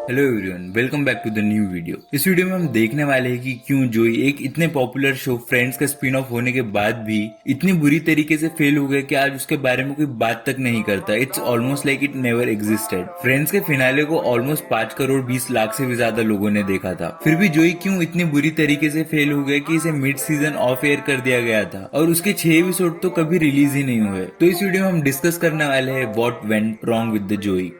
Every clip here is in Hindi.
Hello everyone, welcome back to the new video. इस वीडियो में हम देखने वाले हैं कि क्यों जोई एक इतने पॉपुलर शो फ्रेंड्स का स्पिन ऑफ होने के बाद भी इतनी बुरी तरीके से फेल हो गया कि आज उसके बारे में कोई बात तक नहीं करता। It's almost like it never existed. Friends के फिनाले को ऑलमोस्ट 5 करोड़ 20 लाख से भी ज्यादा लोगों ने देखा था। फिर भी जोई क्यों इतनी बुरी तरीके से फेल हो गया कि इसे मिड सीजन ऑफ एयर कर दिया गया था और उसके 6 एपिसोड तो कभी रिलीज ही नहीं हुए। तो इस वीडियो में हम डिस्कस करने वाले हैं what went wrong with the जोई।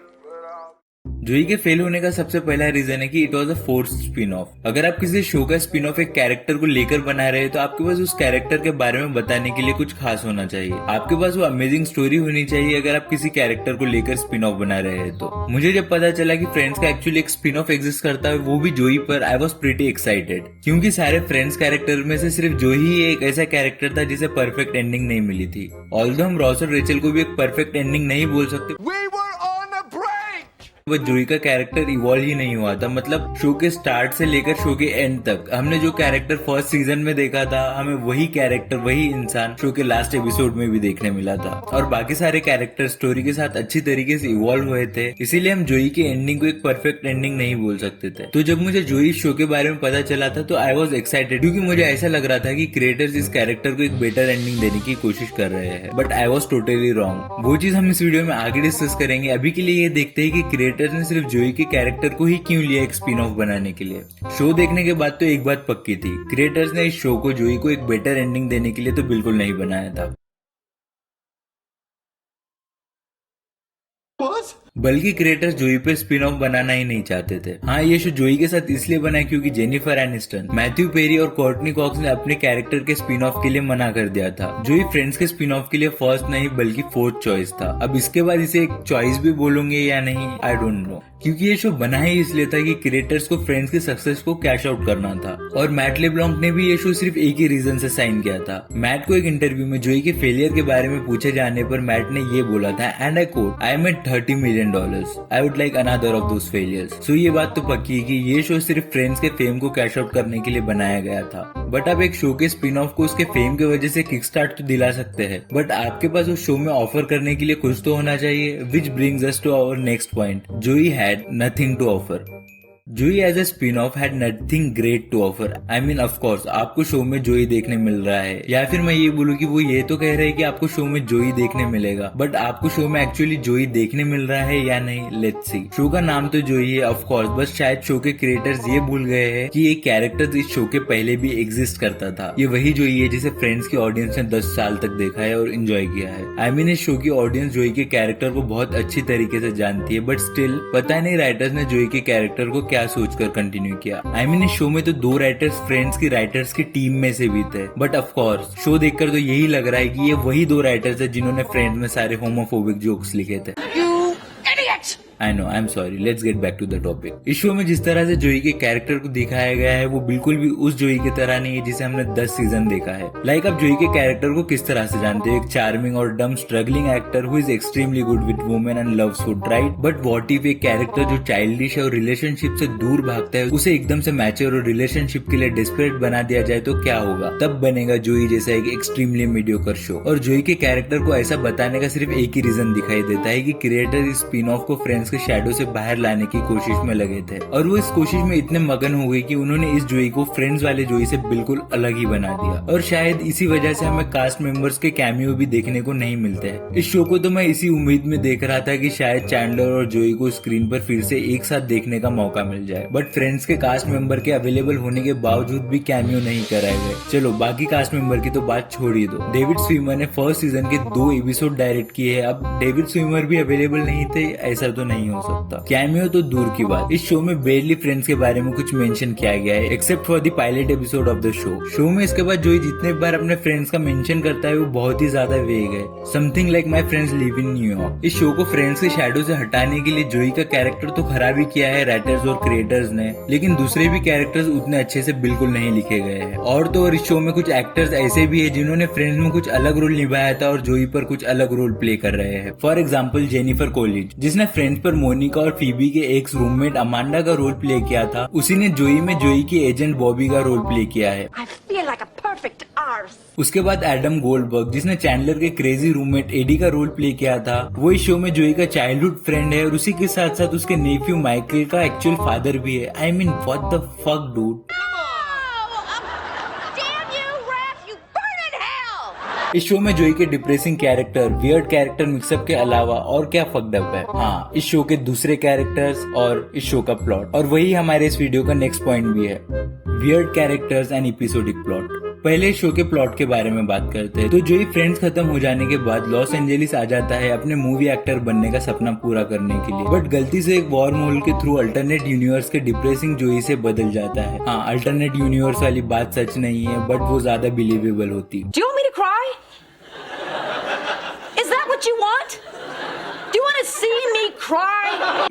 जोई के फेल होने का सबसे पहला रीजन है कि it was a forced spin off. अगर आप किसी शो का स्पिन ऑफ एक कैरेक्टर को लेकर बना रहे हैं तो आपके पास उस कैरेक्टर के बारे में बताने के लिए कुछ खास होना चाहिए। आपके पास वो अमेजिंग स्टोरी होनी चाहिए अगर आप किसी कैरेक्टर को लेकर स्पिन ऑफ बना रहे हैं तो। मुझे जब पता चला कि फ्रेंड्स का एक्चुअली एक स्पिन ऑफ एग्जिस्ट करता है, वो भी जोई पर, आई वॉज प्रीटी एक्साइटेड, क्योंकि सारे फ्रेंड्स कैरेक्टर में से सिर्फ जोई ही एक ऐसा कैरेक्टर था जिसे परफेक्ट एंडिंग नहीं मिली थी। ऑल्दो हम रॉस और रेचल को भी एक परफेक्ट एंडिंग नहीं बोल सकते, वो जोई का कैरेक्टर इवॉल्व ही नहीं हुआ था। मतलब शो के स्टार्ट से लेकर शो के एंड तक हमने जो कैरेक्टर फर्स्ट सीजन में देखा था, हमें वही कैरेक्टर, वही इंसान शो के लास्ट एपिसोड में भी देखने मिला था। और बाकी सारे कैरेक्टर स्टोरी के साथ अच्छी तरीके से इवॉल्व हुए थे, इसीलिए हम जोई की एंडिंग को एक परफेक्ट एंडिंग नहीं बोल सकते थे। तो जब मुझे जोई शो के बारे में पता चला था तो आई वॉज एक्साइटेड, क्योंकि मुझे ऐसा लग रहा था कि क्रिएटर्स इस कैरेक्टर को एक बेटर एंडिंग देने की कोशिश कर रहे हैं। But I was totally wrong. वो चीज हम इस वीडियो में आगे डिस्कस करेंगे। अभी के लिए ये देखते हैं कि क्रिएटर्स ने सिर्फ जोई के कैरेक्टर को ही क्यों लिया एक स्पिन ऑफ बनाने के लिए। शो देखने के बाद तो एक बात पक्की थी, क्रिएटर्स ने इस शो को जोई को एक बेटर एंडिंग देने के लिए तो बिल्कुल नहीं बनाया था, बल्कि क्रिएटर्स जोई पे स्पिन ऑफ बनाना ही नहीं चाहते थे। हाँ, ये शो जोई के साथ इसलिए बना है क्योंकि जेनिफर एनिस्टन, मैथ्यू पेरी और कोर्टनी कॉक्स ने अपने कैरेक्टर के स्पिन ऑफ के लिए मना कर दिया था। जोई फ्रेंड्स के स्पिन ऑफ के लिए फर्स्ट नहीं बल्कि फोर्थ चॉइस था। अब इसके बाद इसे एक चॉइस भी बोलोगे या नहीं, आई डोंट नो, क्योंकि ये शो बना ही इसलिए था कि क्रिएटर्स को फ्रेंड्स के सक्सेस को कैश आउट करना था। और मैट लेब्लॉन्क ने भी ये शो सिर्फ एक ही रीजन से साइन किया था। मैट को एक इंटरव्यू में जोई के फेलियर के बारे में पूछे जाने पर मैट ने ये बोला था, and I quote, I made $30 million, I would like another of those failures. So ये बात तो पक्की है कि ये शो सिर्फ फ्रेंड्स के फेम को कैश आउट करने के लिए बनाया गया था। बट आप एक शो के स्पिन ऑफ को उसके फेम की वजह से किक स्टार्ट तो दिला सकते हैं, बट आपके पास उस शो में ऑफर करने के लिए कुछ तो होना चाहिए। Which brings us to our next point, Joey had nothing to offer. Joey as a spin off had nothing great to offer. I mean of course आपको शो में जोई देखने मिल रहा है, या फिर मैं ये बोलूं कि वो ये तो कह रहे हैं कि आपको शो में जोई देखने मिलेगा, बट आपको शो में एक्चुअली जोई देखने मिल रहा है या नहीं, लेट्स सी। शो का नाम तो जोई है ऑफ कोर्स, बस शायद शो के क्रिएटर्स ये भूल गए हैं कि ये कैरेक्टर इस शो के पहले भी एग्जिस्ट करता था। ये वही जोई है जिसे फ्रेंड्स की ऑडियंस ने 10 साल तक देखा है और एंजॉय किया है। आई मीन इस शो की ऑडियंस जोई के कैरेक्टर को बहुत अच्छी तरीके से जानती है, बट स्टिल पता नहीं राइटर्स ने जोई के कैरेक्टर को क्या सोचकर कंटिन्यू किया। आई मीन इस शो में तो 2 राइटर्स फ्रेंड्स की राइटर्स की टीम में से भी थे, बट ऑफ कोर्स शो देखकर तो यही लग रहा है कि ये वही 2 राइटर्स है जिन्होंने फ्रेंड्स में सारे होमोफोबिक जोक्स लिखे थे। I know, I am sorry, let's get back to the topic. इस शो में जिस तरह से जोई के कैरेक्टर को दिखाया गया है वो बिल्कुल भी उस जोई की तरह नहीं है जिसे हमने 10 सीजन देखा है। लाइक आप जोई के कैरेक्टर को किस तरह से जानते हो, एक चार्मिंग और डम struggling actor who is extremely good with women and loves food, right? But what if एक कैरेक्टर जो चाइल्डिश है और रिलेशनशिप से दूर भागता है उसे एकदम से मैच्योर और रिलेशनशिप के लिए डेस्परेट बना दिया जाए तो क्या होगा? तब बनेगा जोई जैसा एक एक्सट्रीमली मीडियोकर शो। और जोई के कैरेक्टर को ऐसा बताने का सिर्फ एक ही रीजन दिखाई देता है कि क्रिएटर इस स्पिन ऑफ को फ्रेंड्स के शैडो से बाहर लाने की कोशिश में लगे थे, और वो इस कोशिश में इतने मगन हो गए कि उन्होंने इस जोई को फ्रेंड्स वाले जोई से बिल्कुल अलग ही बना दिया। और शायद इसी वजह से हमें कास्ट मेंबर्स के कैमियो भी देखने को नहीं मिलते हैं। इस शो को तो मैं इसी उम्मीद में देख रहा था कि शायद चैंडलर और जोई को स्क्रीन पर फिर से एक साथ देखने का मौका मिल जाए, बट फ्रेंड्स के कास्ट मेंबर के अवेलेबल होने के बावजूद भी कैमियो नहीं कराए गए। चलो बाकी कास्ट मेंबर की तो बात छोड़ ही दो। डेविड स्विमर ने फर्स्ट सीजन के 2 एपिसोड डायरेक्ट किए हैं। अब डेविड स्विमर भी अवेलेबल नहीं थे ऐसा तो नहीं हो सकता। कैमियो तो दूर की बात, इस शो में बेरली फ्रेंड्स के बारे में कुछ मेंशन किया गया है, except for the pilot episode of the show में इसके बाद जोई जितने बार अपने फ्रेंड्स का मेंशन करता है वो बहुत ही ज्यादा वेग है। Something like my friends live in New York. इस शो को फ्रेंड्स के शैडो से हटाने के लिए जोई का कैरेक्टर तो खराब ही किया है राइटर्स और क्रिएटर्स ने, लेकिन दूसरे भी कैरेक्टर्स उतने अच्छे से बिल्कुल नहीं लिखे गए हैं। और तो और इस शो में कुछ एक्टर्स ऐसे भी है जिन्होंने फ्रेंड्स में कुछ अलग रोल निभाया था और जोई पर कुछ अलग रोल प्ले कर रहे हैं। फॉर एग्जाम्पल जेनिफर कोलिज, जिसने फ्रेंड्स पर मोनिका और फीबी के एक्स रूममेट अमांडा का रोल प्ले किया था, उसी ने जोई में जोई की एजेंट बॉबी का रोल प्ले किया है। perfect arse. उसके बाद एडम गोल्डबर्ग, जिसने चैंडलर के क्रेजी रूममेट एडी का रोल प्ले किया था, वो इस शो में जोई का चाइल्डहुड फ्रेंड है और उसी के साथ साथ उसके नेफ्यू माइकल का एक्चुअल फादर भी है। I mean what the fuck dude. इस शो में जोई के depressing character, weird character mix up के अलावा और क्या फक्ड अप है? हाँ, इस शो के दूसरे कैरेक्टर्स और इस शो का प्लॉट, और वही हमारे इस वीडियो का नेक्स्ट पॉइंट भी है, weird characters and episodic plot. पहले इस शो के प्लॉट के बारे में बात करते हैं। तो जोई फ्रेंड्स खत्म हो जाने के बाद लॉस एंजेलिस आ जाता है अपने मूवी एक्टर बनने का सपना पूरा करने के लिए, बट गलती से एक वॉर मोल के थ्रू अल्टरनेट यूनिवर्स के डिप्रेसिंग जोई से बदल जाता है। हाँ, अल्टरनेट यूनिवर्स वाली बात सच नहीं है, बट वो ज्यादा बिलीवेबल होती। Do you want me to cry? Is that what you want? Do you want to see me cry?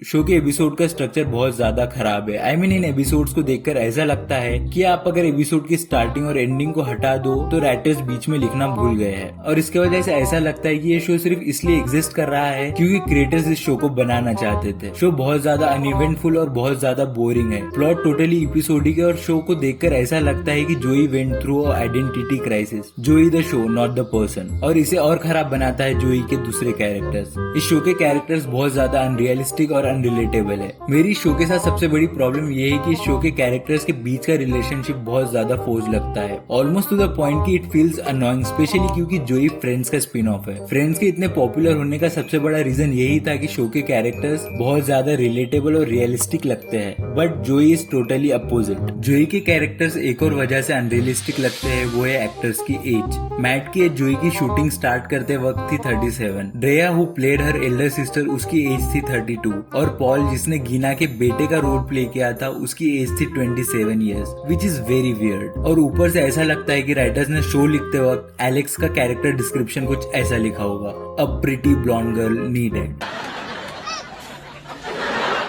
Show के एपिसोड का स्ट्रक्चर बहुत ज्यादा खराब है। आई मीन इन एपिसोड्स को देखकर ऐसा लगता है कि आप अगर एपिसोड की स्टार्टिंग और एंडिंग को हटा दो तो राइटर्स बीच में लिखना भूल गए हैं, और इसके वजह से ऐसा लगता है कि ये शो सिर्फ इसलिए एग्जिस्ट कर रहा है क्योंकि क्रिएटर्स इस शो को बनाना चाहते थे। शो बहुत ज्यादा अनइवेंटफुल और बहुत ज्यादा बोरिंग है। प्लॉट टोटली एपिसोडिक है और शो को देखकर ऐसा लगता है कि जोई वेंट थ्रू आइडेंटिटी क्राइसिस, जोई the show not the person, और इसे और खराब बनाता है जोई के दूसरे कैरेक्टर्स। इस शो के कैरेक्टर्स बहुत ज्यादा अनरियलिस्टिक और अनरिलेटेबल है। मेरी शो के साथ सबसे बड़ी प्रॉब्लम ये है कि इस शो के कैरेक्टर्स के बीच का रिलेशनशिप बहुत ज्यादा फोर्स लगता है, ऑलमोस्ट टू द पॉइंट कि इट फील्स अनोइंग, स्पेशली क्योंकि जोई फ्रेंड्स का स्पिन ऑफ है। फ्रेंड्स के इतने पॉपुलर होने का सबसे बड़ा रीजन यही था कि शो के कैरेक्टर्स बहुत ज्यादा रिलेटेबल और रियलिस्टिक लगते हैं, बट जोई इज टोटली अपोजिट। जोई के कैरेक्टर्स एक और वजह से अनरियलिस्टिक लगते हैं, वो है एक्टर्स की एज। मैट की एज जोई की शूटिंग स्टार्ट करते वक्त थी 37, Drea who played her elder sister उसकी एज थी 32, और पॉल जिसने गीना के बेटे का रोल प्ले किया था उसकी एज थी 27 years, which is very weird. और ऊपर से ऐसा लगता है कि राइटर्स ने शो लिखते वक्त एलेक्स का कैरेक्टर डिस्क्रिप्शन कुछ ऐसा लिखा होगा, a pretty blonde girl needed.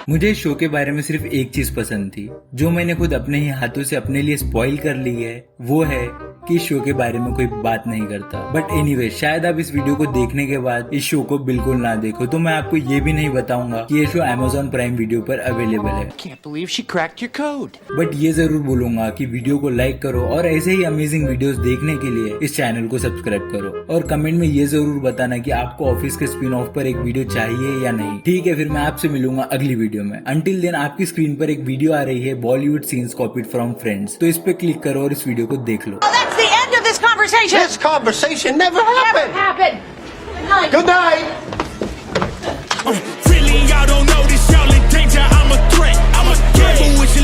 मुझे इस शो के बारे में सिर्फ एक चीज पसंद थी, जो मैंने खुद अपने ही हाथों से अपने लिए स्पॉइल कर ली है, वो है कि इस शो के बारे में कोई बात नहीं करता। बट एनीवे, शायद आप इस वीडियो को देखने के बाद इस शो को बिल्कुल ना देखो, तो मैं आपको ये भी नहीं बताऊंगा कि ये शो Amazon प्राइम वीडियो पर अवेलेबल है। Can't believe she cracked your code. But ये जरूर बोलूंगा कि वीडियो को लाइक करो और ऐसे ही अमेजिंग वीडियोस देखने के लिए इस चैनल को सब्सक्राइब करो, और कमेंट में ये जरूर बताना कि आपको ऑफिस के स्पिन ऑफ पर एक वीडियो चाहिए या नहीं। ठीक है, फिर मैं आपसे मिलूंगा अगली वीडियो में। अंटिल देन आपकी स्क्रीन पर एक वीडियो आ रही है, Bollywood scenes copied from friends, तो इस पे क्लिक करो और इस वीडियो को देख लो। That's the end of this conversation. This conversation never Never happened. happened. Good night. Really, y'all don't know this, y'all in danger. I'm a threat. I'm a careful with your